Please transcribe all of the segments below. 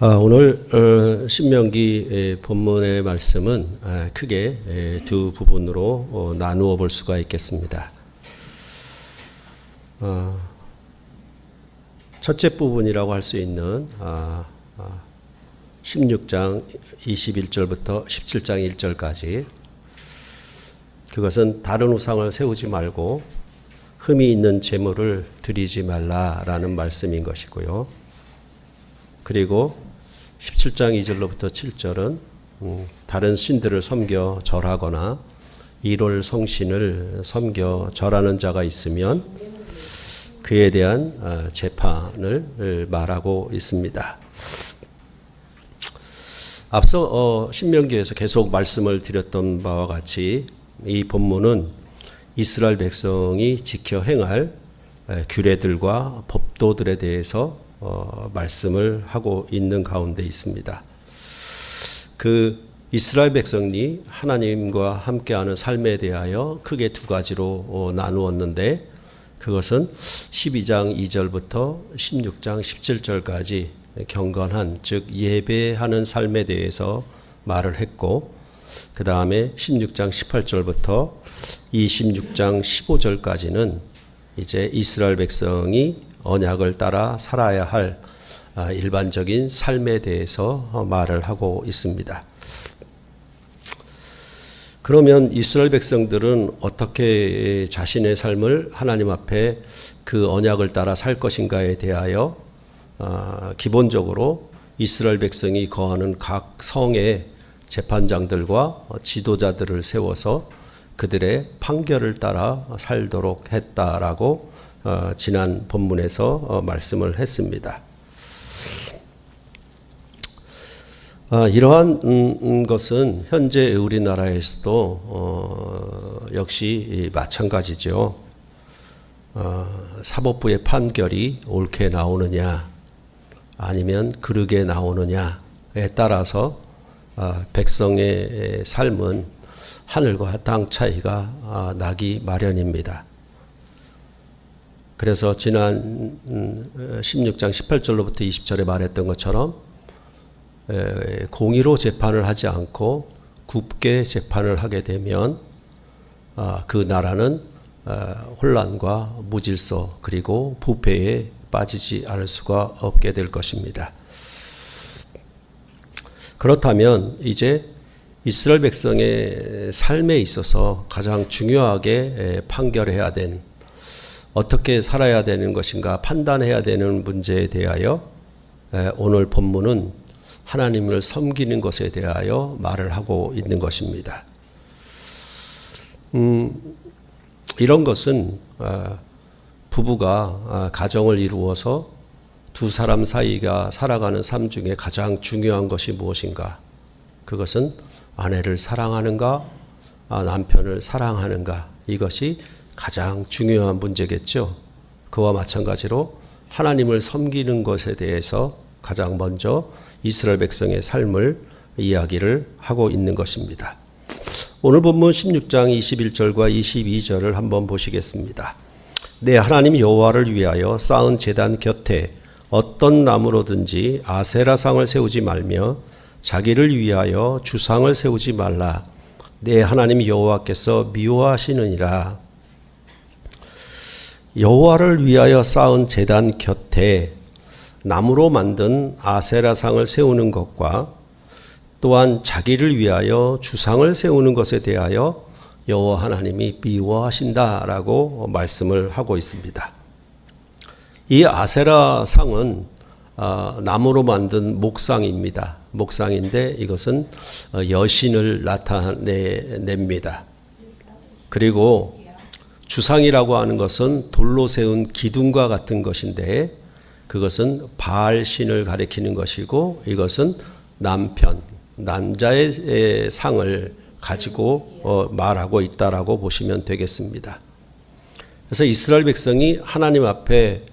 오늘 신명기 본문의 말씀은 크게 두 부분으로 나누어 볼 수가 있겠습니다. 첫째 부분이라고 할 수 있는 16장 21절부터 17장 1절까지, 그것은 다른 우상을 세우지 말고 흠이 있는 재물을 드리지 말라라는 말씀인 것이고요. 그리고 17장 2절로부터 7절은 다른 신들을 섬겨 절하거나 이롤 성신을 섬겨 절하는 자가 있으면 그에 대한 재판을 말하고 있습니다. 앞서 신명기에서 계속 말씀을 드렸던 바와 같이 이 본문은 이스라엘 백성이 지켜 행할 규례들과 법도들에 대해서 말씀을 하고 있는 가운데 있습니다. 그 이스라엘 백성이 하나님과 함께하는 삶에 대하여 크게 두 가지로 나누었는데, 그것은 12장 2절부터 16장 17절까지 경건한, 즉 예배하는 삶에 대해서 말을 했고, 그 다음에 16장 18절부터 26장 15절까지는 이제 이스라엘 백성이 언약을 따라 살아야 할 일반적인 삶에 대해서 말을 하고 있습니다. 그러면 이스라엘 백성들은 어떻게 자신의 삶을 하나님 앞에 그 언약을 따라 살 것인가에 대하여 기본적으로 이스라엘 백성이 거하는 각 성의 재판장들과 지도자들을 세워서 그들의 판결을 따라 살도록 했다라고 지난 본문에서 말씀을 했습니다. 이러한 것은 현재 우리나라에서도 역시 마찬가지죠. 사법부의 판결이 옳게 나오느냐 아니면 그르게 나오느냐에 따라서 백성의 삶은 하늘과 땅 차이가 나기 마련입니다. 그래서 지난 16장 18절로부터 20절에 말했던 것처럼 공의로 재판을 하지 않고 굽게 재판을 하게 되면 그 나라는 혼란과 무질서 그리고 부패에 빠지지 않을 수가 없게 될 것입니다. 그렇다면 이제 이스라엘 백성의 삶에 있어서 가장 중요하게 판결해야 된, 어떻게 살아야 되는 것인가 판단해야 되는 문제에 대하여 오늘 본문은 하나님을 섬기는 것에 대하여 말을 하고 있는 것입니다. 이런 것은 부부가 가정을 이루어서 두 사람 사이가 살아가는 삶 중에 가장 중요한 것이 무엇인가? 그것은 아내를 사랑하는가, 남편을 사랑하는가, 이것이 가장 중요한 문제겠죠. 그와 마찬가지로 하나님을 섬기는 것에 대해서 가장 먼저 이스라엘 백성의 삶을 이야기를 하고 있는 것입니다. 오늘 본문 16장 21절과 22절을 한번 보시겠습니다. 내 하나님 여호와를 위하여 쌓은 제단 곁에 어떤 나무로든지 아세라상을 세우지 말며 자기를 위하여 주상을 세우지 말라. 내 하나님 여호와께서 미워하시느니라. 여호와를 위하여 쌓은 제단 곁에 나무로 만든 아세라상을 세우는 것과 또한 자기를 위하여 주상을 세우는 것에 대하여 여호와 하나님이 미워하신다라고 말씀을 하고 있습니다. 이 아세라상은 나무로 만든 목상입니다. 목상인데 이것은 여신을 나타냅니다. 그리고 주상이라고 하는 것은 돌로 세운 기둥과 같은 것인데 그것은 바알 신을 가리키는 것이고, 이것은 남자의 상을 가지고 말하고 있다라고 보시면 되겠습니다. 그래서 이스라엘 백성이 하나님 앞에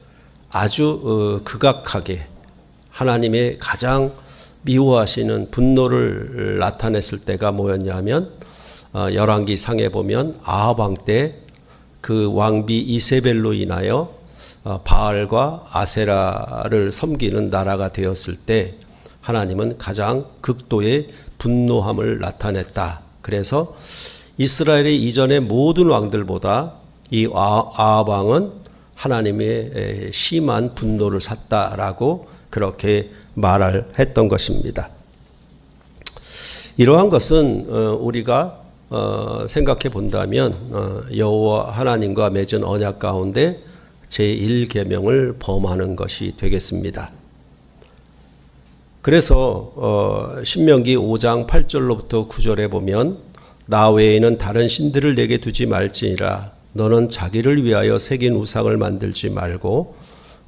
아주 극악하게 하나님의 가장 미워하시는 분노를 나타냈을 때가 뭐였냐면, 열왕기 상에 보면 아합 왕 때 그 왕비 이세벨로 인하여 바알과 아세라를 섬기는 나라가 되었을 때 하나님은 가장 극도의 분노함을 나타냈다. 그래서 이스라엘의 이전의 모든 왕들보다 이 아합 왕은 하나님의 심한 분노를 샀다라고 그렇게 말을 했던 것입니다. 이러한 것은 우리가 생각해 본다면 여호와 하나님과 맺은 언약 가운데 제1계명을 범하는 것이 되겠습니다. 그래서 신명기 5장 8절로부터 9절에 보면 나 외에는 다른 신들을 내게 두지 말지니라. 너는 자기를 위하여 새긴 우상을 만들지 말고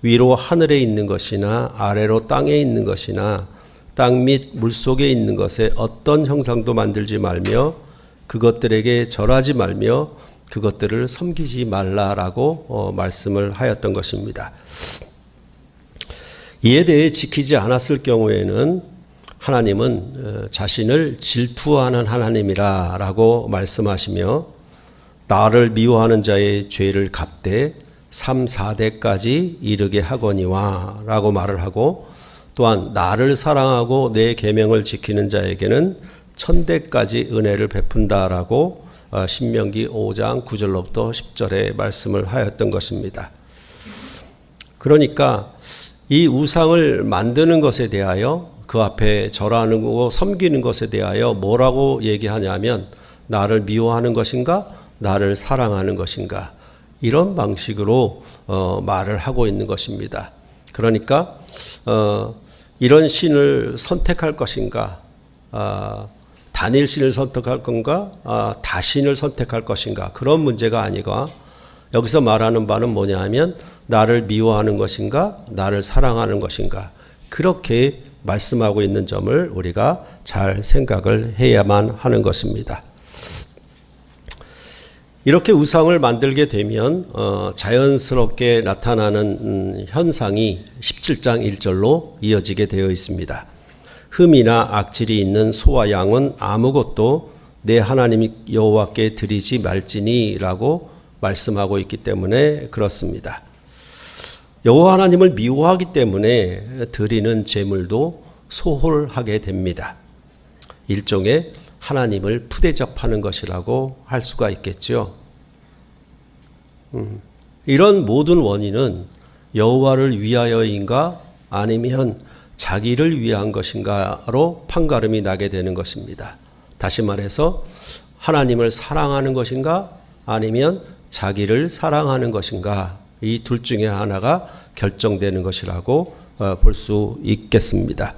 위로 하늘에 있는 것이나 아래로 땅에 있는 것이나 땅 및 물속에 있는 것에 어떤 형상도 만들지 말며 그것들에게 절하지 말며 그것들을 섬기지 말라라고 말씀을 하였던 것입니다. 이에 대해 지키지 않았을 경우에는 하나님은 자신을 질투하는 하나님이라고 말씀하시며 나를 미워하는 자의 죄를 갚되 3, 4대까지 이르게 하거니와 라고 말을 하고 또한 나를 사랑하고 내 계명을 지키는 자에게는 1000대까지 은혜를 베푼다라고 신명기 5장 9절로부터 10절에 말씀을 하였던 것입니다. 그러니까 이 우상을 만드는 것에 대하여 그 앞에 절하는 거 섬기는 것에 대하여 뭐라고 얘기하냐면 나를 미워하는 것인가 나를 사랑하는 것인가 이런 방식으로 말을 하고 있는 것입니다. 그러니까 이런 신을 선택할 것인가 단일 신을 선택할 건가 다신을 선택할 것인가 그런 문제가 아니고 여기서 말하는 바는 뭐냐 하면 나를 미워하는 것인가 나를 사랑하는 것인가 그렇게 말씀하고 있는 점을 우리가 잘 생각을 해야만 하는 것입니다. 이렇게 우상을 만들게 되면 자연스럽게 나타나는 현상이 17장 1절로 이어지게 되어 있습니다. 흠이나 악질이 있는 소와 양은 아무것도 내 하나님 여호와께 드리지 말지니라고 말씀하고 있기 때문에 그렇습니다. 여호와 하나님을 미워하기 때문에 드리는 제물도 소홀하게 됩니다. 일종의 하나님을 푸대접하는 것이라고 할 수가 있겠죠. 이런 모든 원인은 여호와를 위하여인가 아니면 자기를 위한 것인가로 판가름이 나게 되는 것입니다. 다시 말해서 하나님을 사랑하는 것인가 아니면 자기를 사랑하는 것인가 이 둘 중에 하나가 결정되는 것이라고 볼 수 있겠습니다.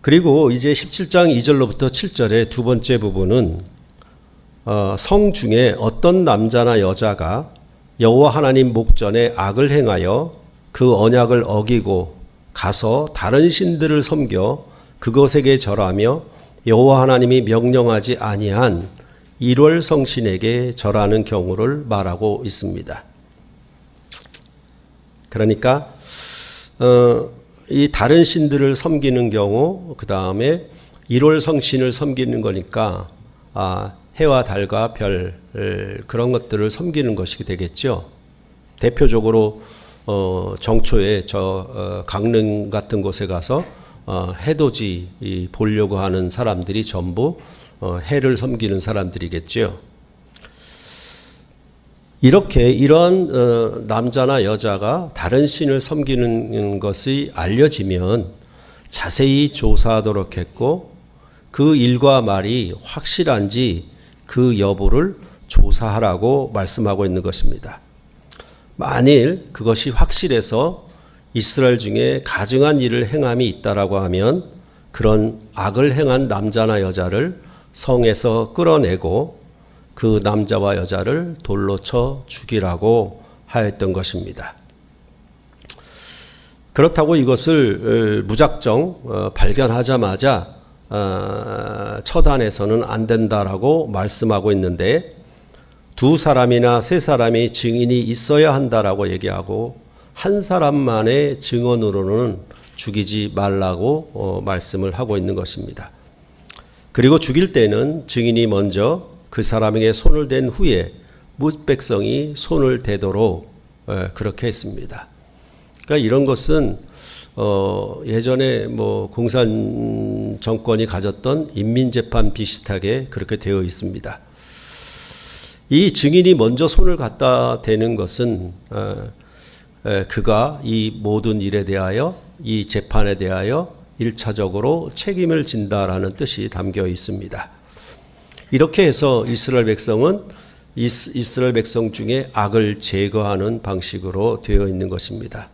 그리고 이제 17장 2절로부터 7절의 두 번째 부분은 성 중에 어떤 남자나 여자가 여호와 하나님 목전에 악을 행하여 그 언약을 어기고 가서 다른 신들을 섬겨 그것에게 절하며 여호와 하나님이 명령하지 아니한 일월 성신에게 절하는 경우를 말하고 있습니다. 그러니까 이 다른 신들을 섬기는 경우 그 다음에 일월 성신을 섬기는 거니까 해와 달과 별 그런 것들을 섬기는 것이 되겠죠. 대표적으로 정초에 강릉 같은 곳에 가서 해돋이 보려고 하는 사람들이 전부 해를 섬기는 사람들이겠죠. 이렇게 이런 남자나 여자가 다른 신을 섬기는 것이 알려지면 자세히 조사하도록 했고 그 일과 말이 확실한지 그 여부를 조사하라고 말씀하고 있는 것입니다. 만일 그것이 확실해서 이스라엘 중에 가증한 일을 행함이 있다라고 하면 그런 악을 행한 남자나 여자를 성에서 끌어내고 그 남자와 여자를 돌로 쳐 죽이라고 하였던 것입니다. 그렇다고 이것을 무작정 발견하자마자 처단해서는 안 된다라고 말씀하고 있는데 2사람이나 3사람이 증인이 있어야 한다라고 얘기하고 한 사람만의 증언으로는 죽이지 말라고 말씀을 하고 있는 것입니다. 그리고 죽일 때는 증인이 먼저 그 사람에게 손을 댄 후에 뭇 백성이 손을 대도록 그렇게 했습니다. 그러니까 이런 것은 예전에 뭐 공산 정권이 가졌던 인민재판 비슷하게 그렇게 되어 있습니다. 이 증인이 먼저 손을 갖다 대는 것은 그가 이 모든 일에 대하여, 이 재판에 대하여 1차적으로 책임을 진다라는 뜻이 담겨 있습니다. 이렇게 해서 이스라엘 백성은 이스라엘 백성 중에 악을 제거하는 방식으로 되어 있는 것입니다.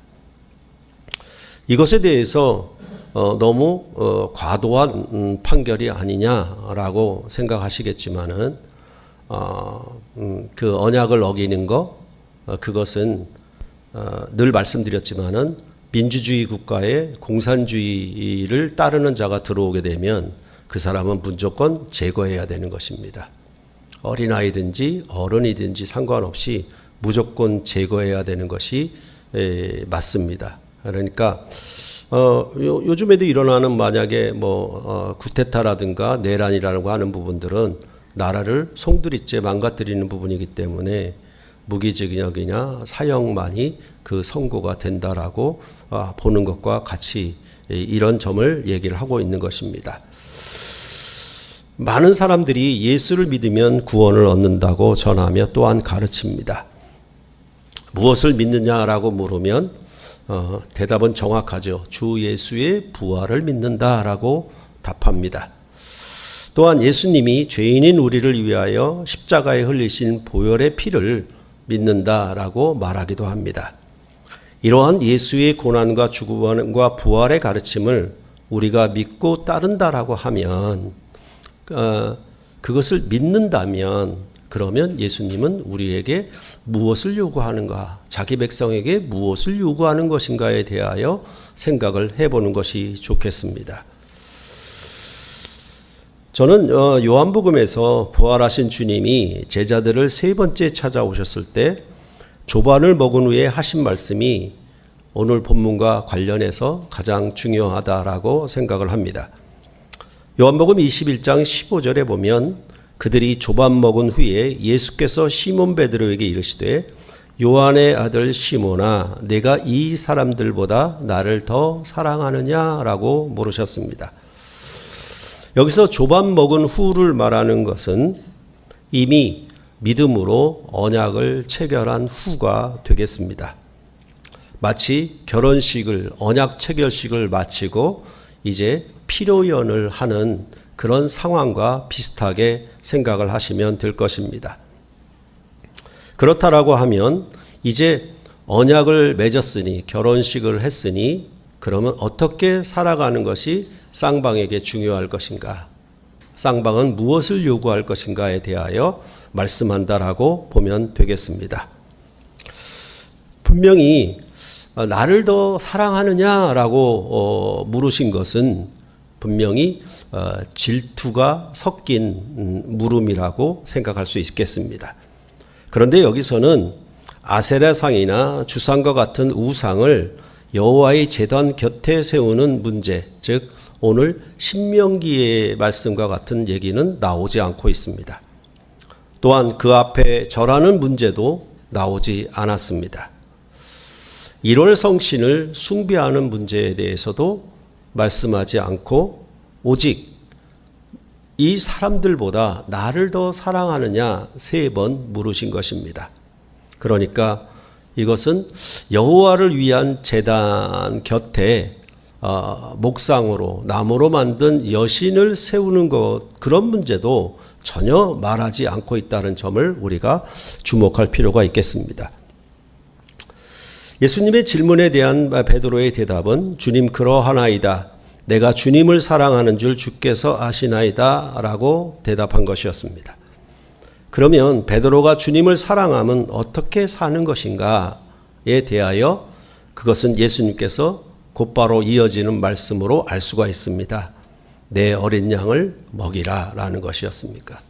이것에 대해서 너무 과도한 판결이 아니냐라고 생각하시겠지만은 그 언약을 어기는 것, 그것은 늘 말씀드렸지만은 민주주의 국가에 공산주의를 따르는 자가 들어오게 되면 그 사람은 무조건 제거해야 되는 것입니다. 어린아이든지 어른이든지 상관없이 무조건 제거해야 되는 것이 맞습니다. 그러니까 요즘에도 일어나는 만약에 뭐 쿠데타라든가 내란이라고 하는 부분들은 나라를 송두리째 망가뜨리는 부분이기 때문에 무기징역이냐 사형만이 그 선고가 된다라고 보는 것과 같이 이런 점을 얘기를 하고 있는 것입니다. 많은 사람들이 예수를 믿으면 구원을 얻는다고 전하며 또한 가르칩니다. 무엇을 믿느냐라고 물으면 대답은 정확하죠. 주 예수의 부활을 믿는다라고 답합니다. 또한 예수님이 죄인인 우리를 위하여 십자가에 흘리신 보혈의 피를 믿는다라고 말하기도 합니다. 이러한 예수의 고난과 죽음과 부활의 가르침을 우리가 믿고 따른다라고 하면 그것을 믿는다면 그러면 예수님은 우리에게 무엇을 요구하는가, 자기 백성에게 무엇을 요구하는 것인가에 대하여 생각을 해보는 것이 좋겠습니다. 저는 요한복음에서 부활하신 주님이 제자들을 세 번째 찾아오셨을 때 조반을 먹은 후에 하신 말씀이 오늘 본문과 관련해서 가장 중요하다라고 생각을 합니다. 요한복음 21장 15절에 보면 그들이 조반 먹은 후에 예수께서 시몬 베드로에게 이르시되 요한의 아들 시몬아 내가 이 사람들보다 나를 더 사랑하느냐라고 물으셨습니다. 여기서 조반 먹은 후를 말하는 것은 이미 믿음으로 언약을 체결한 후가 되겠습니다. 마치 결혼식을 언약 체결식을 마치고 이제 피로연을 하는 그런 상황과 비슷하게 생각을 하시면 될 것입니다. 그렇다라고 하면 이제 언약을 맺었으니 결혼식을 했으니 그러면 어떻게 살아가는 것이 쌍방에게 중요할 것인가? 쌍방은 무엇을 요구할 것인가에 대하여 말씀한다라고 보면 되겠습니다. 분명히 나를 더 사랑하느냐라고 물으신 것은 분명히 질투가 섞인 물음이라고 생각할 수 있겠습니다. 그런데 여기서는 아세라상이나 주상과 같은 우상을 여호와의 제단 곁에 세우는 문제, 즉 오늘 신명기의 말씀과 같은 얘기는 나오지 않고 있습니다. 또한 그 앞에 절하는 문제도 나오지 않았습니다. 1월 성신을 숭배하는 문제에 대해서도 말씀하지 않고 오직 이 사람들보다 나를 더 사랑하느냐 3번 물으신 것입니다. 그러니까 이것은 여호와를 위한 제단 곁에 목상으로 나무로 만든 여신을 세우는 것, 그런 문제도 전혀 말하지 않고 있다는 점을 우리가 주목할 필요가 있겠습니다. 예수님의 질문에 대한 베드로의 대답은 주님 그러하나이다. 내가 주님을 사랑하는 줄 주께서 아시나이다 라고 대답한 것이었습니다. 그러면 베드로가 주님을 사랑하면 어떻게 사는 것인가에 대하여 그것은 예수님께서 곧바로 이어지는 말씀으로 알 수가 있습니다. 내 어린 양을 먹이라 라는 것이었습니까?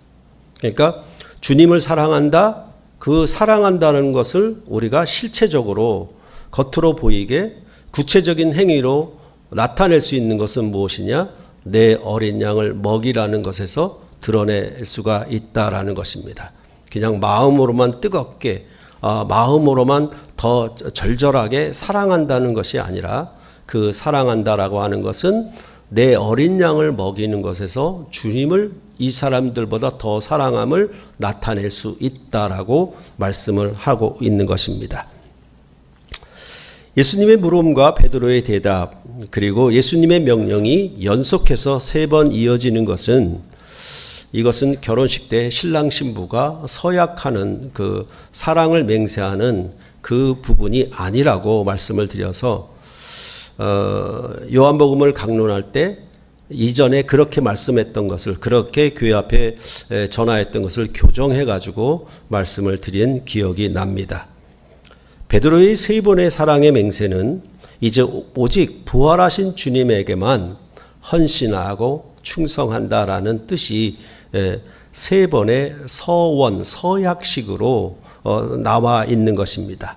그러니까 주님을 사랑한다, 그 사랑한다는 것을 우리가 실체적으로 겉으로 보이게 구체적인 행위로 나타낼 수 있는 것은 무엇이냐? 내 어린 양을 먹이라는 것에서 드러낼 수가 있다라는 것입니다. 그냥 마음으로만 뜨겁게 마음으로만 더 절절하게 사랑한다는 것이 아니라 그 사랑한다라고 하는 것은 내 어린 양을 먹이는 것에서 주님을 이 사람들보다 더 사랑함을 나타낼 수 있다라고 말씀을 하고 있는 것입니다. 예수님의 물음과 베드로의 대답 그리고 예수님의 명령이 연속해서 3번 이어지는 것은 이것은 결혼식 때 신랑 신부가 서약하는 그 사랑을 맹세하는 그 부분이 아니라고 말씀을 드려서 요한복음을 강론할 때 이전에 그렇게 말씀했던 것을 그렇게 교회 앞에 전하했던 것을 교정해 가지고 말씀을 드린 기억이 납니다. 베드로의 3번의 사랑의 맹세는 이제 오직 부활하신 주님에게만 헌신하고 충성한다라는 뜻이 3번의 서원, 서약식으로 나와 있는 것입니다.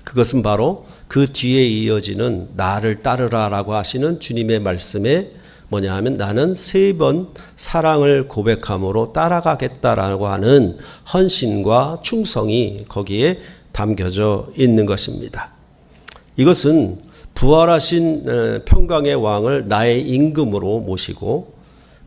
그것은 바로 그 뒤에 이어지는 나를 따르라라고 하시는 주님의 말씀에 뭐냐 하면 나는 3번 사랑을 고백함으로 따라가겠다라고 하는 헌신과 충성이 거기에 담겨져 있는 것입니다. 이것은 부활하신 평강의 왕을 나의 임금으로 모시고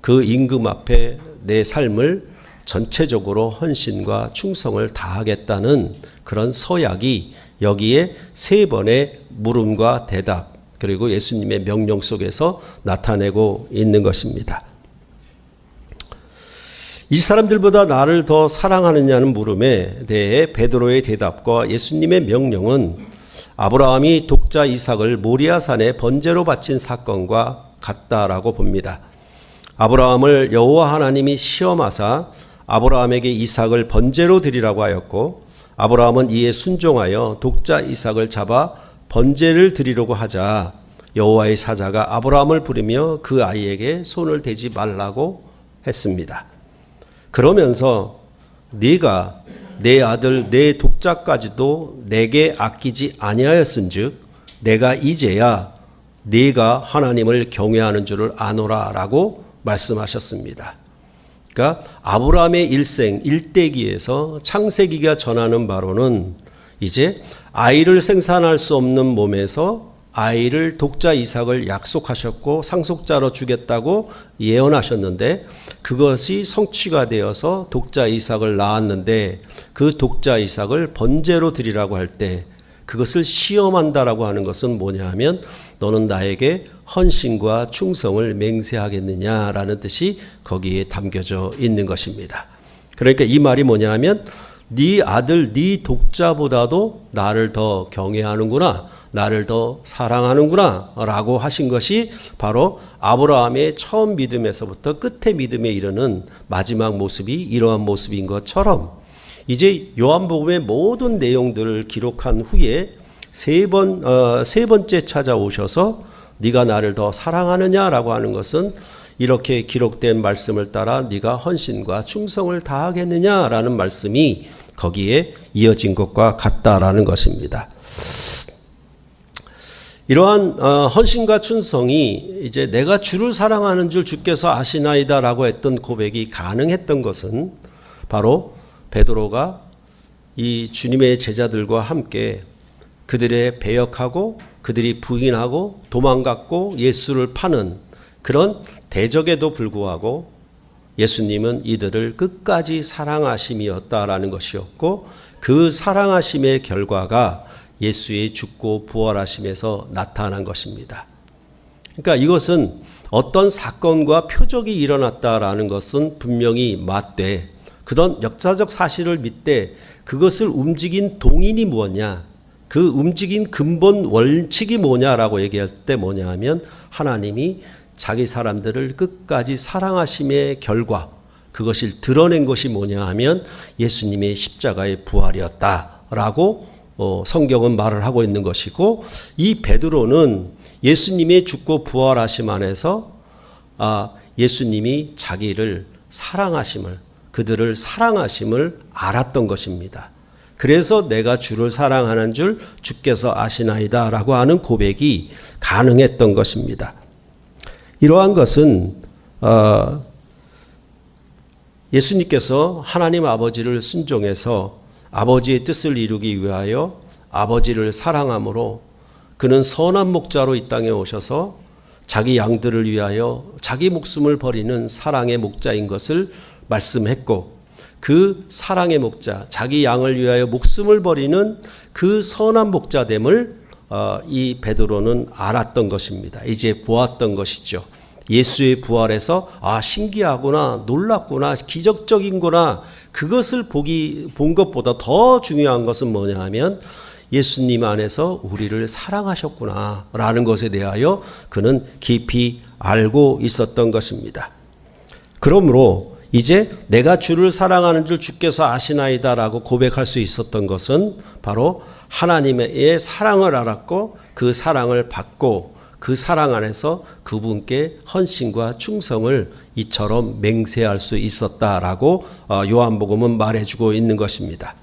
그 임금 앞에 내 삶을 전체적으로 헌신과 충성을 다하겠다는 그런 서약이 여기에 3번의 물음과 대답 그리고 예수님의 명령 속에서 나타내고 있는 것입니다. 이 사람들보다 나를 더 사랑하느냐는 물음에 대해 베드로의 대답과 예수님의 명령은 아브라함이 독자 이삭을 모리아산에 번제로 바친 사건과 같다라고 봅니다. 아브라함을 여호와 하나님이 시험하사 아브라함에게 이삭을 번제로 드리라고 하였고 아브라함은 이에 순종하여 독자 이삭을 잡아 번제를 드리려고 하자 여호와의 사자가 아브라함을 부르며 그 아이에게 손을 대지 말라고 했습니다. 그러면서 네가 내 아들 내 독자까지도 내게 아끼지 아니하였은즉 내가 이제야 네가 하나님을 경외하는 줄을 아노라라고 말씀하셨습니다. 그러니까 아브라함의 일생 일대기에서 창세기가 전하는 바로는 이제 아이를 생산할 수 없는 몸에서 아이를 독자 이삭을 약속하셨고 상속자로 주겠다고 예언하셨는데 그것이 성취가 되어서 독자 이삭을 낳았는데 그 독자 이삭을 번제로 드리라고 할 때 그것을 시험한다라고 하는 것은 뭐냐 하면 너는 나에게 헌신과 충성을 맹세하겠느냐라는 뜻이 거기에 담겨져 있는 것입니다. 그러니까 이 말이 뭐냐 하면 네 아들 네 독자보다도 나를 더 경외하는구나, 나를 더 사랑하는구나 라고 하신 것이 바로 아브라함의 처음 믿음에서부터 끝의 믿음에 이르는 마지막 모습이 이러한 모습인 것처럼 이제 요한복음의 모든 내용들을 기록한 후에 세 번째 찾아오셔서 네가 나를 더 사랑하느냐라고 하는 것은 이렇게 기록된 말씀을 따라 네가 헌신과 충성을 다하겠느냐라는 말씀이 거기에 이어진 것과 같다라는 것입니다. 이러한 헌신과 충성이 이제 내가 주를 사랑하는 줄 주께서 아시나이다라고 했던 고백이 가능했던 것은 바로 베드로가 이 주님의 제자들과 함께 그들의 배역하고 그들이 부인하고 도망갔고 예수를 파는 그런 대적에도 불구하고 예수님은 이들을 끝까지 사랑하심이었다라는 것이었고 그 사랑하심의 결과가 예수의 죽고 부활하심에서 나타난 것입니다. 그러니까 이것은 어떤 사건과 표적이 일어났다라는 것은 분명히 맞되 그런 역사적 사실을 믿되 그것을 움직인 동인이 무엇냐, 그 움직인 근본 원칙이 뭐냐라고 얘기할 때 뭐냐 하면 하나님이 자기 사람들을 끝까지 사랑하심의 결과 그것을 드러낸 것이 뭐냐 하면 예수님의 십자가의 부활이었다라고 성경은 말을 하고 있는 것이고 이 베드로는 예수님의 죽고 부활하심 안에서 예수님이 자기를 사랑하심을 그들을 사랑하심을 알았던 것입니다. 그래서 내가 주를 사랑하는 줄 주께서 아시나이다 라고 하는 고백이 가능했던 것입니다. 이러한 것은 예수님께서 하나님 아버지를 순종해서 아버지의 뜻을 이루기 위하여 아버지를 사랑함으로 그는 선한 목자로 이 땅에 오셔서 자기 양들을 위하여 자기 목숨을 버리는 사랑의 목자인 것을 말씀했고, 그 사랑의 목자, 자기 양을 위하여 목숨을 버리는 그 선한 목자됨을 이 베드로는 알았던 것입니다. 이제 보았던 것이죠. 예수의 부활에서 신기하구나, 놀랍구나, 기적적인구나, 그것을 본 것보다 더 중요한 것은 뭐냐 하면 예수님 안에서 우리를 사랑하셨구나 라는 것에 대하여 그는 깊이 알고 있었던 것입니다. 그러므로 이제 내가 주를 사랑하는 줄 주께서 아시나이다 라고 고백할 수 있었던 것은 바로 하나님의 사랑을 알았고 그 사랑을 받고 그 사랑 안에서 그분께 헌신과 충성을 이처럼 맹세할 수 있었다라고 요한복음은 말해주고 있는 것입니다.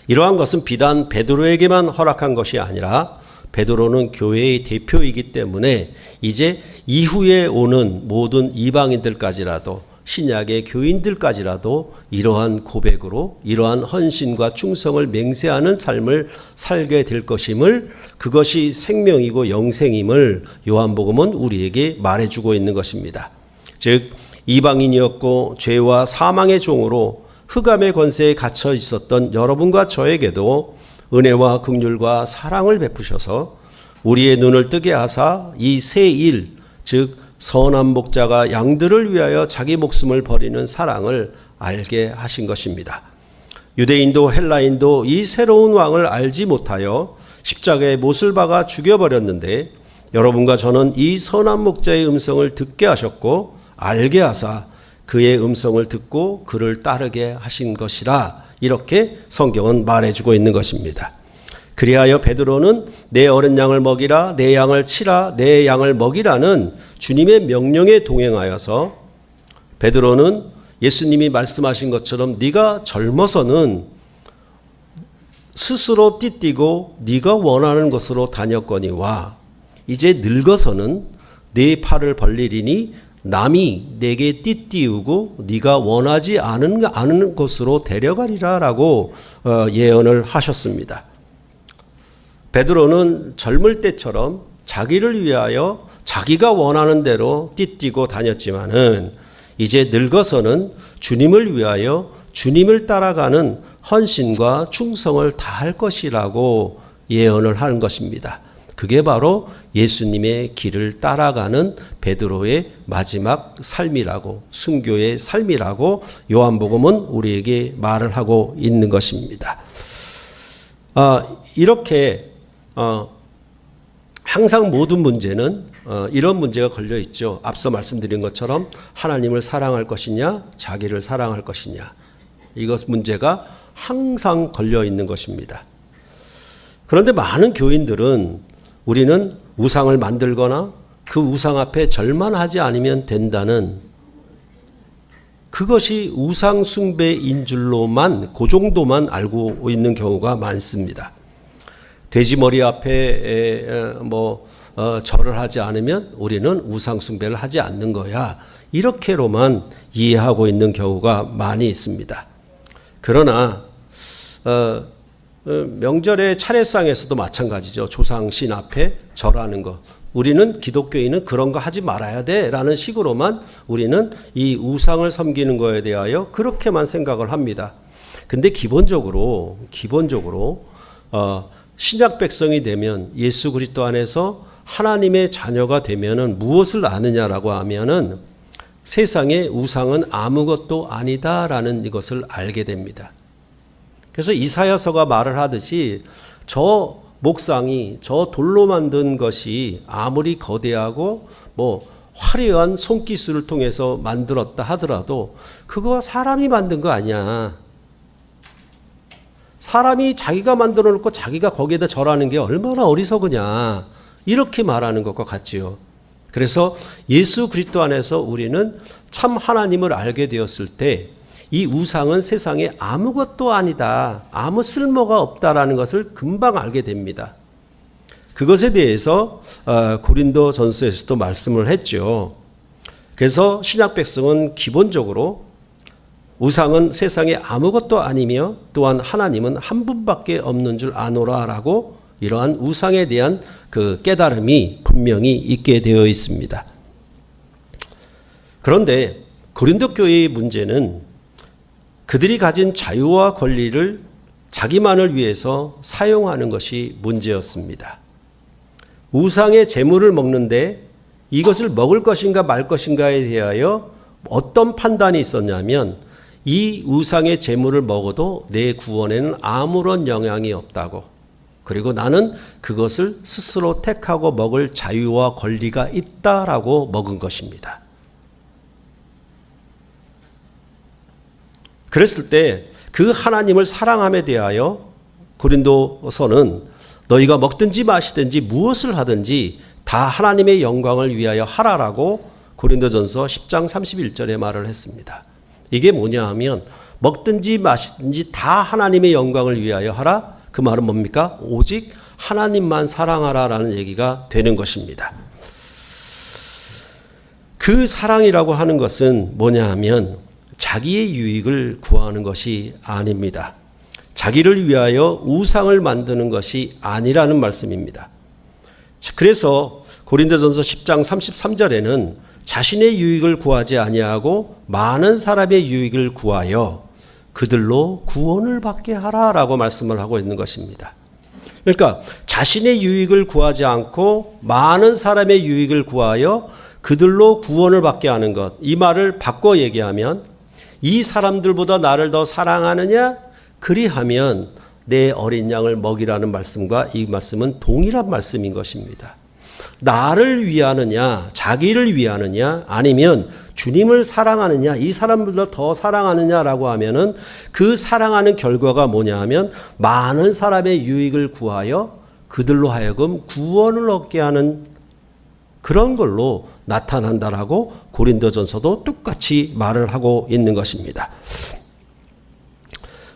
이러한 것은 비단 베드로에게만 허락한 것이 아니라 베드로는 교회의 대표이기 때문에 이제 이후에 오는 모든 이방인들까지라도 신약의 교인들까지라도 이러한 고백으로 이러한 헌신과 충성을 맹세하는 삶을 살게 될 것임을, 그것이 생명이고 영생임을 요한복음은 우리에게 말해주고 있는 것입니다. 즉 이방인이었고 죄와 사망의 종으로 흑암의 권세에 갇혀 있었던 여러분과 저에게도 은혜와 긍휼과 사랑을 베푸셔서 우리의 눈을 뜨게 하사 이 새 일, 즉 선한 목자가 양들을 위하여 자기 목숨을 버리는 사랑을 알게 하신 것입니다. 유대인도 헬라인도 이 새로운 왕을 알지 못하여 십자가에 못을 박아 죽여버렸는데, 여러분과 저는 이 선한 목자의 음성을 듣게 하셨고 알게 하사 그의 음성을 듣고 그를 따르게 하신 것이라, 이렇게 성경은 말해주고 있는 것입니다. 그리하여 베드로는 내 어린 양을 먹이라, 내 양을 치라, 내 양을 먹이라는 주님의 명령에 동행하여서, 베드로는 예수님이 말씀하신 것처럼 네가 젊어서는 스스로 띠띠고 네가 원하는 곳으로 다녔거니와 이제 늙어서는 네 팔을 벌리리니 남이 내게 띠띠우고 네가 원하지 않은 곳으로 데려가리라 라고 예언을 하셨습니다. 베드로는 젊을 때처럼 자기를 위하여 자기가 원하는 대로 띠띠고 다녔지만은 이제 늙어서는 주님을 위하여 주님을 따라가는 헌신과 충성을 다할 것이라고 예언을 하는 것입니다. 그게 바로 예수님의 길을 따라가는 베드로의 마지막 삶이라고, 순교의 삶이라고 요한복음은 우리에게 말을 하고 있는 것입니다. 이렇게 항상 모든 문제는 이런 문제가 걸려 있죠. 앞서 말씀드린 것처럼 하나님을 사랑할 것이냐, 자기를 사랑할 것이냐, 이것 문제가 항상 걸려 있는 것입니다. 그런데 많은 교인들은 우리는 우상을 만들거나 그 우상 앞에 절만 하지 않으면 된다는, 그것이 우상 숭배인 줄로만, 그 정도만 알고 있는 경우가 많습니다. 돼지머리 앞에 절을 하지 않으면 우리는 우상 숭배를 하지 않는 거야, 이렇게로만 이해하고 있는 경우가 많이 있습니다. 그러나 명절의 차례상에서도 마찬가지죠. 조상신 앞에 절하는 것, 우리는 기독교인은 그런 거 하지 말아야 돼 라는 식으로만 우리는 이 우상을 섬기는 거에 대하여 그렇게만 생각을 합니다. 근데 기본적으로 신약 백성이 되면, 예수 그리스도 안에서 하나님의 자녀가 되면은 무엇을 아느냐라고 하면은 세상의 우상은 아무것도 아니다라는 이것을 알게 됩니다. 그래서 이사야서가 말을 하듯이 저 목상이 저 돌로 만든 것이 아무리 거대하고 화려한 손기술을 통해서 만들었다 하더라도 그거 사람이 만든 거 아니야. 사람이 자기가 만들어 놓고 자기가 거기에다 절하는 게 얼마나 어리석으냐, 이렇게 말하는 것과 같지요. 그래서 예수 그리스도 안에서 우리는 참 하나님을 알게 되었을 때 이 우상은 세상에 아무것도 아니다, 아무 쓸모가 없다라는 것을 금방 알게 됩니다. 그것에 대해서 고린도 전서에서도 말씀을 했죠. 그래서 신약 백성은 기본적으로 우상은 세상에 아무것도 아니며 또한 하나님은 한 분밖에 없는 줄 아노라라고 이러한 우상에 대한 그 깨달음이 분명히 있게 되어 있습니다. 그런데 고린도 교회의 문제는 그들이 가진 자유와 권리를 자기만을 위해서 사용하는 것이 문제였습니다. 우상의 제물을 먹는데 이것을 먹을 것인가 말 것인가에 대하여 어떤 판단이 있었냐면 이 우상의 제물을 먹어도 내 구원에는 아무런 영향이 없다고, 그리고 나는 그것을 스스로 택하고 먹을 자유와 권리가 있다라고 먹은 것입니다. 그랬을 때 그 하나님을 사랑함에 대하여 고린도서는 너희가 먹든지 마시든지 무엇을 하든지 다 하나님의 영광을 위하여 하라라고 고린도전서 10장 31절에 말을 했습니다. 이게 뭐냐 하면 먹든지 마시든지 다 하나님의 영광을 위하여 하라. 그 말은 뭡니까? 오직 하나님만 사랑하라라는 얘기가 되는 것입니다. 그 사랑이라고 하는 것은 뭐냐 하면 자기의 유익을 구하는 것이 아닙니다. 자기를 위하여 우상을 만드는 것이 아니라는 말씀입니다. 그래서 고린도전서 10장 33절에는 자신의 유익을 구하지 아니하고 많은 사람의 유익을 구하여 그들로 구원을 받게 하라라고 말씀을 하고 있는 것입니다. 그러니까 자신의 유익을 구하지 않고 많은 사람의 유익을 구하여 그들로 구원을 받게 하는 것, 이 말을 바꿔 얘기하면 이 사람들보다 나를 더 사랑하느냐? 그리하면 내 어린 양을 먹이라는 말씀과 이 말씀은 동일한 말씀인 것입니다. 나를 위하느냐, 자기를 위하느냐, 아니면 주님을 사랑하느냐, 이 사람들보다 더 사랑하느냐라고 하면은 그 사랑하는 결과가 뭐냐 하면 많은 사람의 유익을 구하여 그들로 하여금 구원을 얻게 하는 그런 걸로 나타난다라고 고린도전서도 똑같이 말을 하고 있는 것입니다.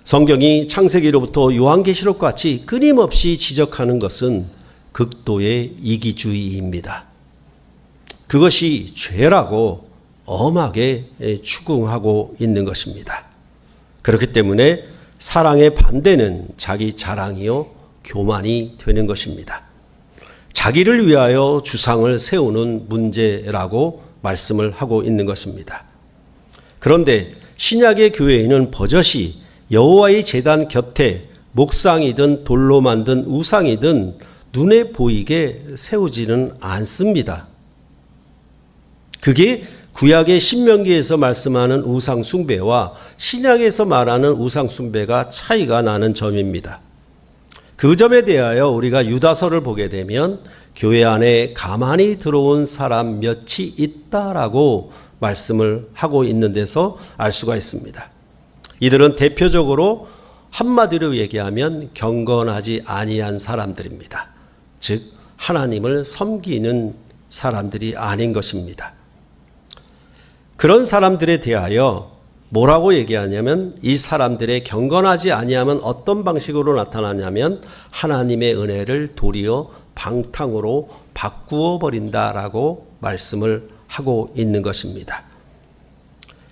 성경이 창세기로부터 요한계시록 같이 끊임없이 지적하는 것은 극도의 이기주의입니다. 그것이 죄라고 엄하게 추궁하고 있는 것입니다. 그렇기 때문에 사랑의 반대는 자기 자랑이요 교만이 되는 것입니다. 자기를 위하여 주상을 세우는 문제라고 말씀을 하고 있는 것입니다. 그런데 신약의 교회에는 버젓이 여호와의 제단 곁에 목상이든 돌로 만든 우상이든 눈에 보이게 세우지는 않습니다. 그게 구약의 신명기에서 말씀하는 우상 숭배와 신약에서 말하는 우상 숭배가 차이가 나는 점입니다. 그 점에 대하여 우리가 유다서를 보게 되면 교회 안에 가만히 들어온 사람 몇이 있다라고 말씀을 하고 있는 데서 알 수가 있습니다. 이들은 대표적으로 한마디로 얘기하면 경건하지 아니한 사람들입니다. 즉 하나님을 섬기는 사람들이 아닌 것입니다. 그런 사람들에 대하여 뭐라고 얘기하냐면 이 사람들의 경건하지 아니하면 어떤 방식으로 나타나냐면 하나님의 은혜를 도리어 방탕으로 바꾸어 버린다라고 말씀을 하고 있는 것입니다.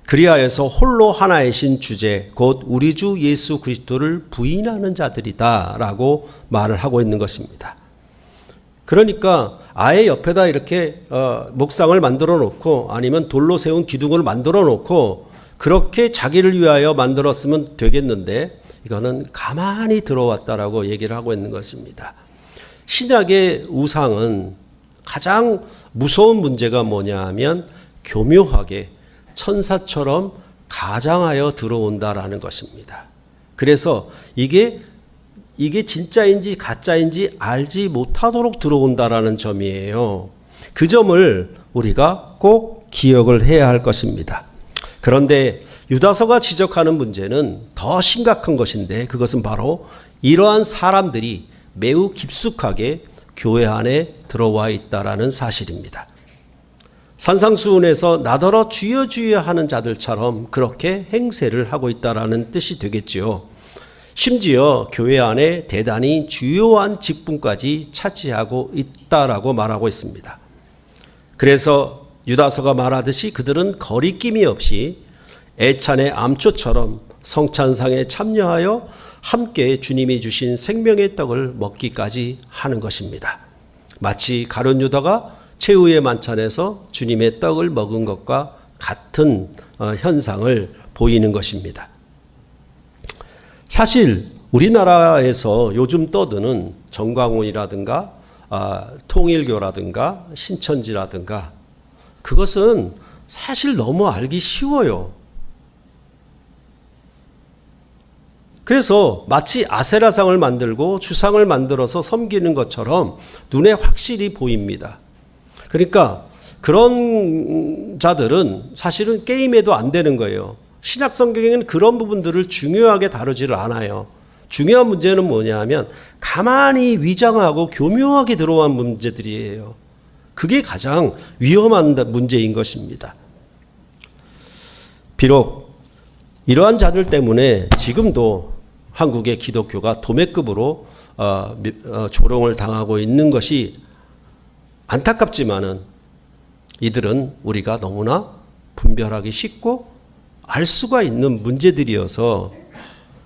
그리하여서 홀로 하나이신 주제 곧 우리 주 예수 그리스도를 부인하는 자들이다라고 말을 하고 있는 것입니다. 그러니까 아예 옆에다 이렇게 목상을 만들어 놓고 아니면 돌로 세운 기둥을 만들어 놓고 그렇게 자기를 위하여 만들었으면 되겠는데 이거는 가만히 들어왔다라고 얘기를 하고 있는 것입니다. 신약의 우상은 가장 무서운 문제가 뭐냐 하면 교묘하게 천사처럼 가장하여 들어온다라는 것입니다. 그래서 이게 진짜인지 가짜인지 알지 못하도록 들어온다라는 점이에요. 그 점을 우리가 꼭 기억을 해야 할 것입니다. 그런데 유다서가 지적하는 문제는 더 심각한 것인데 그것은 바로 이러한 사람들이 매우 깊숙하게 교회 안에 들어와 있다라는 사실입니다. 산상수훈에서 나더러 주여 주여 하는 자들처럼 그렇게 행세를 하고 있다라는 뜻이 되겠지요. 심지어 교회 안에 대단히 주요한 직분까지 차지하고 있다라고 말하고 있습니다. 그래서 유다서가 말하듯이 그들은 거리낌이 없이 애찬의 암초처럼 성찬상에 참여하여 함께 주님이 주신 생명의 떡을 먹기까지 하는 것입니다. 마치 가룟 유다가 최후의 만찬에서 주님의 떡을 먹은 것과 같은 현상을 보이는 것입니다. 사실 우리나라에서 요즘 떠드는 정광훈이라든가 통일교라든가 신천지라든가 그것은 사실 너무 알기 쉬워요. 그래서 마치 아세라상을 만들고 주상을 만들어서 섬기는 것처럼 눈에 확실히 보입니다. 그러니까 그런 자들은 사실은 게임에도 안 되는 거예요. 신약 성경에는 그런 부분들을 중요하게 다루지를 않아요. 중요한 문제는 뭐냐면 가만히 위장하고 교묘하게 들어온 문제들이에요. 그게 가장 위험한 문제인 것입니다. 비록 이러한 자들 때문에 지금도 한국의 기독교가 도매급으로 조롱을 당하고 있는 것이 안타깝지만은 이들은 우리가 너무나 분별하기 쉽고 알 수가 있는 문제들이어서,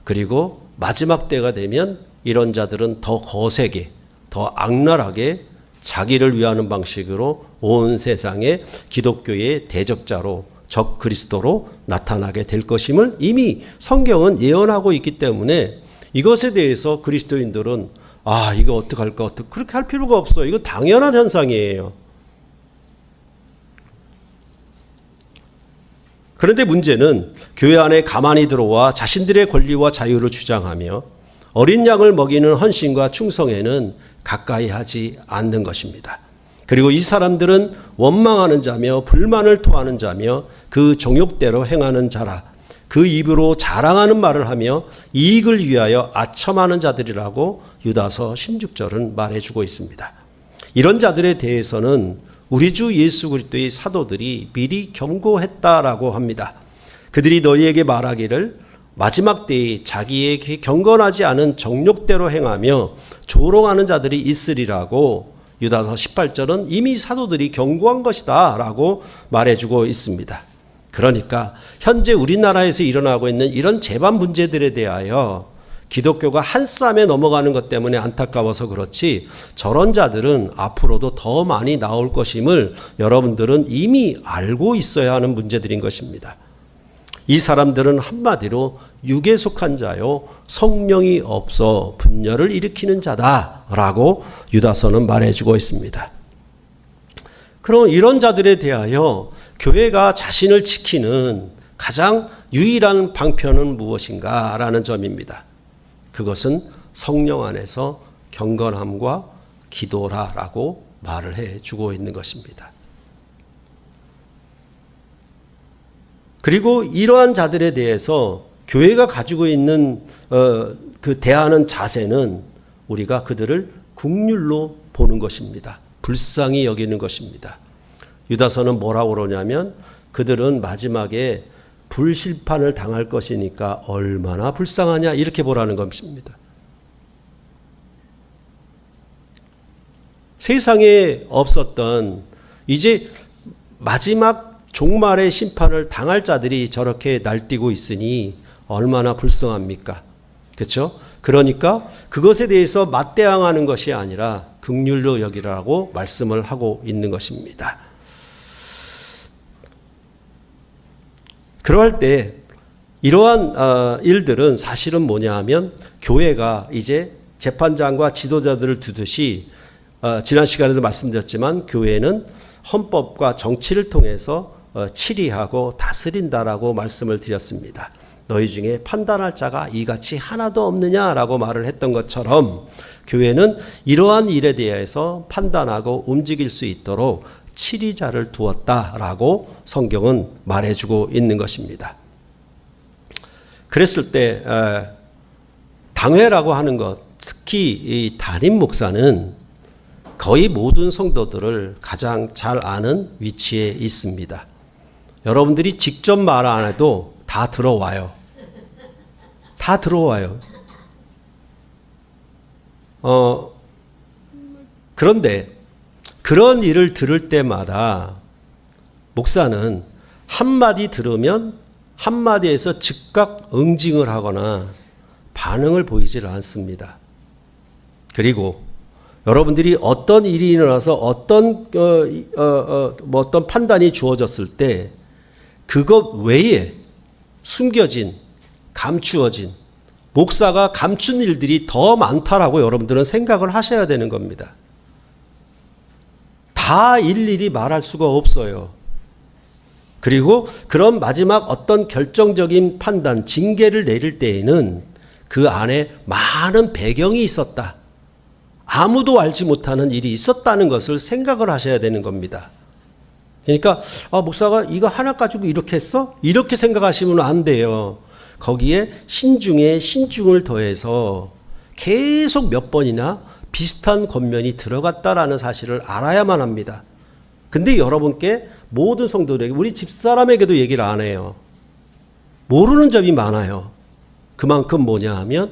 그리고 마지막 때가 되면 이런 자들은 더 거세게, 더 악랄하게 자기를 위하는 방식으로 온 세상에 기독교의 대적자로, 적 그리스도로 나타나게 될 것임을 이미 성경은 예언하고 있기 때문에 이것에 대해서 그리스도인들은 이거 어떡할까, 그렇게 할 필요가 없어요. 이거 당연한 현상이에요. 그런데 문제는 교회 안에 가만히 들어와 자신들의 권리와 자유를 주장하며 어린 양을 먹이는 헌신과 충성에는 가까이 하지 않는 것입니다. 그리고 이 사람들은 원망하는 자며 불만을 토하는 자며 그 정욕대로 행하는 자라, 그 입으로 자랑하는 말을 하며 이익을 위하여 아첨하는 자들이라고 유다서 16절은 말해주고 있습니다. 이런 자들에 대해서는 우리 주 예수 그리스도의 사도들이 미리 경고했다라고 합니다. 그들이 너희에게 말하기를 마지막 때에 자기에게 경건하지 않은 정욕대로 행하며 조롱하는 자들이 있으리라고 유다서 18절은 이미 사도들이 경고한 것이다 라고 말해주고 있습니다. 그러니까 현재 우리나라에서 일어나고 있는 이런 재반 문제들에 대하여 기독교가 한 쌈에 넘어가는 것 때문에 안타까워서 그렇지, 저런 자들은 앞으로도 더 많이 나올 것임을 여러분들은 이미 알고 있어야 하는 문제들인 것입니다. 이 사람들은 한마디로 육에 속한 자요 성령이 없어 분열을 일으키는 자다라고 유다서는 말해주고 있습니다. 그럼 이런 자들에 대하여 교회가 자신을 지키는 가장 유일한 방편은 무엇인가라는 점입니다. 그것은 성령 안에서 경건함과 기도라라고 말을 해주고 있는 것입니다. 그리고 이러한 자들에 대해서 교회가 가지고 있는 그 대하는 자세는 우리가 그들을 긍휼로 보는 것입니다. 불쌍히 여기는 것입니다. 유다서는 뭐라고 그러냐면 그들은 마지막에 불실판을 당할 것이니까 얼마나 불쌍하냐 이렇게 보라는 것입니다. 세상에 없었던 이제 마지막 종말의 심판을 당할 자들이 저렇게 날뛰고 있으니 얼마나 불쌍합니까? 그렇죠? 그러니까 그것에 대해서 맞대항하는 것이 아니라 긍휼로 여기라고 말씀을 하고 있는 것입니다. 그러할 때 이러한 일들은 사실은 뭐냐 하면 교회가 이제 재판장과 지도자들을 두듯이 지난 시간에도 말씀드렸지만 교회는 헌법과 정치를 통해서 치리하고 다스린다라고 말씀을 드렸습니다. 너희 중에 판단할 자가 이같이 하나도 없느냐라고 말을 했던 것처럼 교회는 이러한 일에 대해서 판단하고 움직일 수 있도록 치리자를 두었다라고 성경은 말해주고 있는 것입니다. 그랬을 때 당회라고 하는 것, 특히 이 담임 목사는 거의 모든 성도들을 가장 잘 아는 위치에 있습니다. 여러분들이 직접 말 안 해도 다 들어와요. 다 들어와요. 그런데 그런 일을 들을 때마다 목사는 한마디 들으면 한마디에서 즉각 응징을 하거나 반응을 보이질 않습니다. 그리고 여러분들이 어떤 일이 일어나서 어떤 어떤 판단이 주어졌을 때 그것 외에 숨겨진, 감추어진, 목사가 감춘 일들이 더 많다라고 여러분들은 생각을 하셔야 되는 겁니다. 다 일일이 말할 수가 없어요. 그리고 그런 마지막 어떤 결정적인 판단, 징계를 내릴 때에는 그 안에 많은 배경이 있었다. 아무도 알지 못하는 일이 있었다는 것을 생각을 하셔야 되는 겁니다. 그러니까 목사가 이거 하나 가지고 이렇게 했어? 이렇게 생각하시면 안 돼요. 거기에 신중에 신중을 더해서 계속 몇 번이나 비슷한 권면이 들어갔다라는 사실을 알아야만 합니다. 근데 여러분께 모든 성도들에게, 우리 집사람에게도 얘기를 안 해요. 모르는 점이 많아요. 그만큼 뭐냐 하면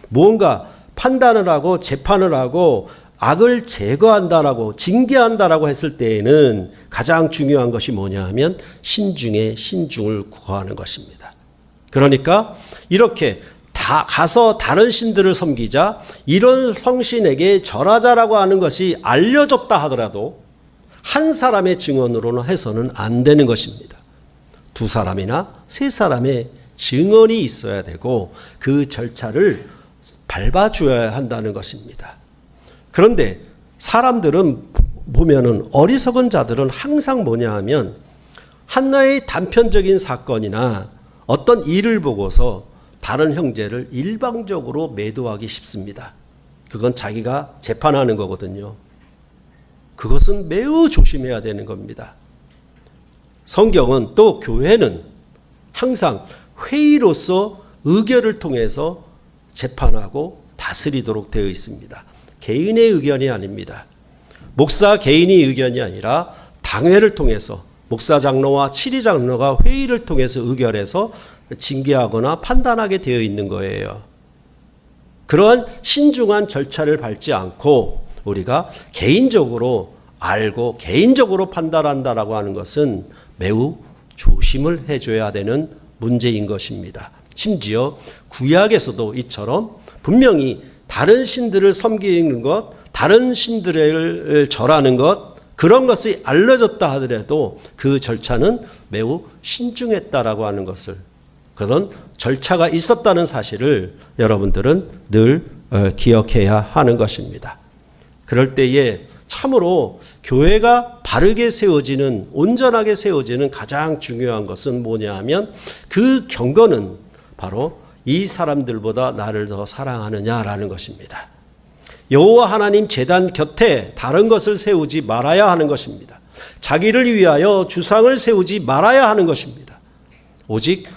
뭔가 판단을 하고 재판을 하고 악을 제거한다라고 징계한다라고 했을 때에는 가장 중요한 것이 뭐냐 하면 신중에 신중을 구하는 것입니다. 그러니까 이렇게 다 가서 다른 신들을 섬기자, 이런 성신에게 절하자라고 하는 것이 알려졌다 하더라도 한 사람의 증언으로는 해서는 안 되는 것입니다. 두 사람이나 세 사람의 증언이 있어야 되고 그 절차를 밟아줘야 한다는 것입니다. 그런데 사람들은 보면은, 어리석은 자들은 항상 뭐냐 하면 하나의 단편적인 사건이나 어떤 일을 보고서 다른 형제를 일방적으로 매도하기 쉽습니다. 그건 자기가 재판하는 거거든요. 그것은 매우 조심해야 되는 겁니다. 성경은, 또 교회는 항상 회의로서 의결을 통해서 재판하고 다스리도록 되어 있습니다. 개인의 의견이 아닙니다. 목사 개인의 의견이 아니라 당회를 통해서 목사 장로와 치리 장로가 회의를 통해서 의결해서 징계하거나 판단하게 되어 있는 거예요. 그러한 신중한 절차를 밟지 않고 우리가 개인적으로 알고 개인적으로 판단한다라고 하는 것은 매우 조심을 해줘야 되는 문제인 것입니다. 심지어 구약에서도 이처럼 분명히 다른 신들을 섬기는 것, 다른 신들을 절하는 것, 그런 것이 알려졌다 하더라도 그 절차는 매우 신중했다라고 하는 것을, 그런 절차가 있었다는 사실을 여러분들은 늘 기억해야 하는 것입니다. 그럴 때에 참으로 교회가 바르게 세워지는, 온전하게 세워지는 가장 중요한 것은 뭐냐 하면 그 경건은 바로 이 사람들보다 나를 더 사랑하느냐라는 것입니다. 여호와 하나님 제단 곁에 다른 것을 세우지 말아야 하는 것입니다. 자기를 위하여 주상을 세우지 말아야 하는 것입니다. 오직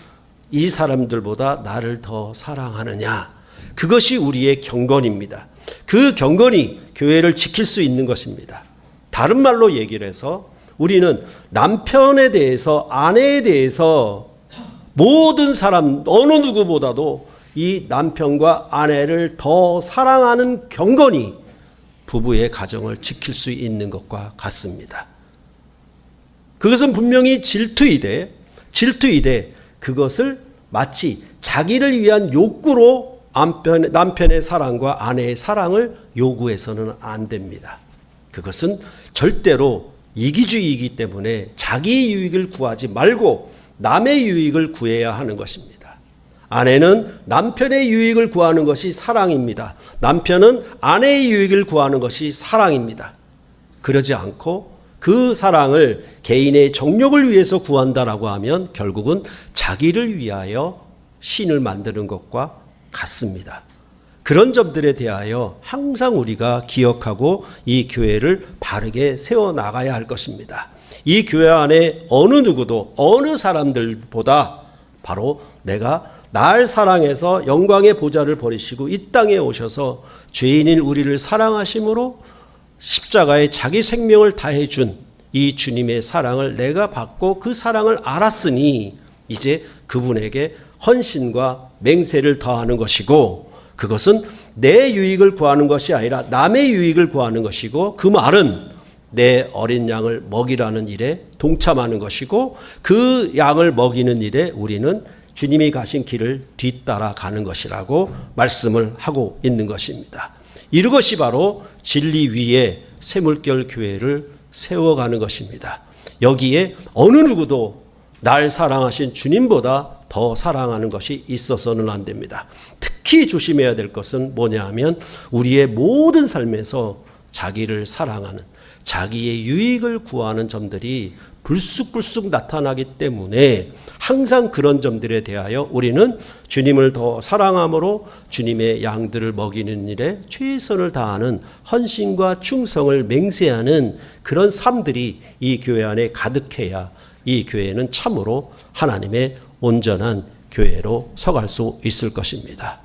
이 사람들보다 나를 더 사랑하느냐, 그것이 우리의 경건입니다. 그 경건이 교회를 지킬 수 있는 것입니다. 다른 말로 얘기를 해서 우리는 남편에 대해서, 아내에 대해서 모든 사람 어느 누구보다도 이 남편과 아내를 더 사랑하는 경건이 부부의 가정을 지킬 수 있는 것과 같습니다. 그것은 분명히 질투이되 그것을 마치 자기를 위한 욕구로 남편의 사랑과 아내의 사랑을 요구해서는 안 됩니다. 그것은 절대로 이기주의이기 때문에 자기 유익을 구하지 말고 남의 유익을 구해야 하는 것입니다. 아내는 남편의 유익을 구하는 것이 사랑입니다. 남편은 아내의 유익을 구하는 것이 사랑입니다. 그러지 않고 그 사랑을 개인의 정욕을 위해서 구한다라고 하면 결국은 자기를 위하여 신을 만드는 것과 같습니다. 그런 점들에 대하여 항상 우리가 기억하고 이 교회를 바르게 세워나가야 할 것입니다. 이 교회 안에 어느 누구도 어느 사람들보다 바로 내가 날 사랑해서 영광의 보좌를 버리시고 이 땅에 오셔서 죄인인 우리를 사랑하심으로 십자가에 자기 생명을 다해 준 이 주님의 사랑을 내가 받고 그 사랑을 알았으니 이제 그분에게 헌신과 맹세를 더하는 것이고, 그것은 내 유익을 구하는 것이 아니라 남의 유익을 구하는 것이고, 그 말은 내 어린 양을 먹이라는 일에 동참하는 것이고 그 양을 먹이는 일에 우리는 주님이 가신 길을 뒤따라 가는 것이라고 말씀을 하고 있는 것입니다. 이것이 바로 진리 위에 샘물결 교회를 세워가는 것입니다. 여기에 어느 누구도 날 사랑하신 주님보다 더 사랑하는 것이 있어서는 안 됩니다. 특히 조심해야 될 것은 뭐냐 하면 우리의 모든 삶에서 자기를 사랑하는, 자기의 유익을 구하는 점들이 불쑥불쑥 나타나기 때문에 항상 그런 점들에 대하여 우리는 주님을 더 사랑함으로 주님의 양들을 먹이는 일에 최선을 다하는 헌신과 충성을 맹세하는 그런 삶들이 이 교회 안에 가득해야 이 교회는 참으로 하나님의 온전한 교회로 서갈 수 있을 것입니다.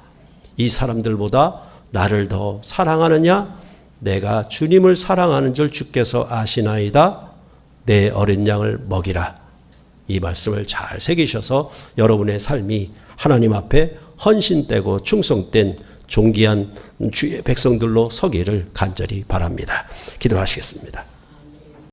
이 사람들보다 나를 더 사랑하느냐? 내가 주님을 사랑하는 줄 주께서 아시나이다. 내 어린 양을 먹이라. 이 말씀을 잘 새기셔서 여러분의 삶이 하나님 앞에 헌신되고 충성된 존귀한 주의 백성들로 서기를 간절히 바랍니다. 기도하시겠습니다.